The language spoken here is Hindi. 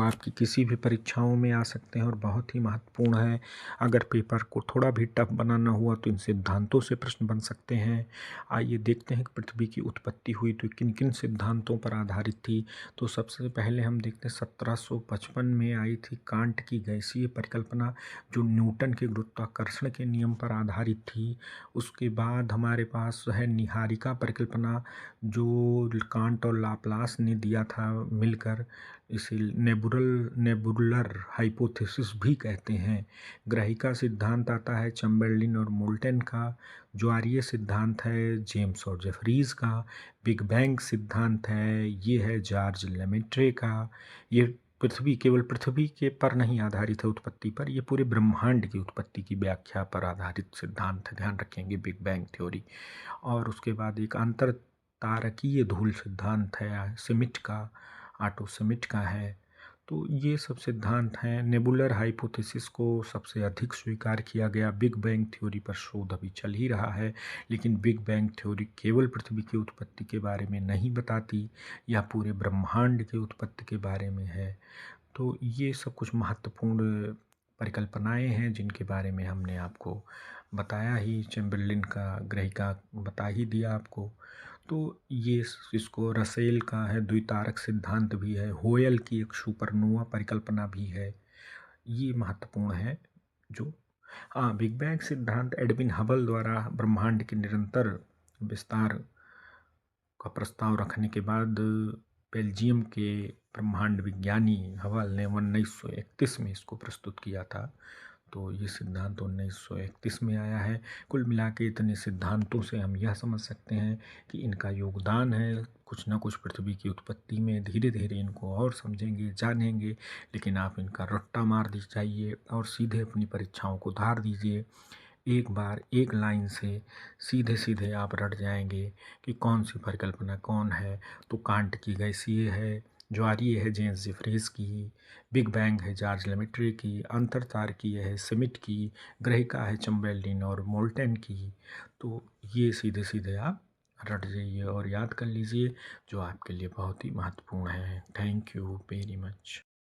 आपकी किसी भी परीक्षाओं में आ सकते हैं और बहुत ही महत्वपूर्ण है। अगर पेपर को थोड़ा भी टफ बनाना हुआ तो इन सिद्धांतों से प्रश्न बन सकते हैं। आइए देखते हैं कि पृथ्वी की उत्पत्ति हुई तो किन किन सिद्धांतों पर आधारित थी। तो सबसे पहले हम देखते हैं 1755 में आई थी कांट की गैसीय परिकल्पना, जो न्यूटन के गुरुत्वाकर्षण के नियम पर आधारित थी। उसके बाद हमारे पास है निहारिका परिकल्पना, जो कांट और लाप्लास ने दिया था मिलकर। इसे नेबुलर हाइपोथेसिस भी कहते हैं। ग्रहिका सिद्धांत आता है चैम्बर्लिन और मोल्टन का। ज्वारीय सिद्धांत है जेम्स और जेफरीज का। बिग बैंग सिद्धांत है, ये है जॉर्ज लेमेट्रे का। ये केवल पृथ्वी के पर नहीं आधारित है उत्पत्ति पर, ये पूरे ब्रह्मांड की उत्पत्ति की व्याख्या पर आधारित सिद्धांत है, ध्यान रखेंगे बिग बैंग थ्योरी। और उसके बाद एक अंतर तारकीय धूल सिद्धांत है सिमिट का, ऑटो सिमिट का है। तो ये सब सिद्धांत हैं। नेबुलर हाइपोथेसिस को सबसे अधिक स्वीकार किया गया। बिग बैंग थ्योरी पर शोध अभी चल ही रहा है, लेकिन बिग बैंग थ्योरी केवल पृथ्वी की उत्पत्ति के बारे में नहीं बताती, या पूरे ब्रह्मांड की उत्पत्ति के बारे में है। तो ये सब कुछ महत्वपूर्ण परिकल्पनाएं हैं जिनके बारे में हमने आपको बताया ही। चैम्बरलिन का ग्रहिका बता ही दिया आपको। तो ये इसको रसेल का है द्वितारक सिद्धांत भी है। होयल की एक सुपरनोवा परिकल्पना भी है। ये महत्वपूर्ण है। जो बिग बैंग सिद्धांत एडविन हबल द्वारा ब्रह्मांड के निरंतर विस्तार का प्रस्ताव रखने के बाद बेल्जियम के ब्रह्मांड विज्ञानी हबल ने 1931 में इसको प्रस्तुत किया था। तो ये सिद्धांत 1931 में आया है। कुल मिला के इतने सिद्धांतों से हम यह समझ सकते हैं कि इनका योगदान है कुछ ना कुछ पृथ्वी की उत्पत्ति में। धीरे धीरे इनको और समझेंगे, जानेंगे, लेकिन आप इनका रट्टा मार दीजिए और सीधे अपनी परीक्षाओं को धार दीजिए। एक बार एक लाइन से सीधे सीधे आप रट जाएंगे कि कौन सी परिकल्पना कौन है। तो कांट की गैसीय है, ज्वारीय है जेम्स जेफरीज की, बिग बैंग है जॉर्ज लेमेट्रे की, अंतरतारकीय है सिमिट की, ग्रहिका है चैम्बरलिन और मोल्टन की। तो ये सीधे सीधे आप रट जाइए और याद कर लीजिए, जो आपके लिए बहुत ही महत्वपूर्ण है। Thank you very much.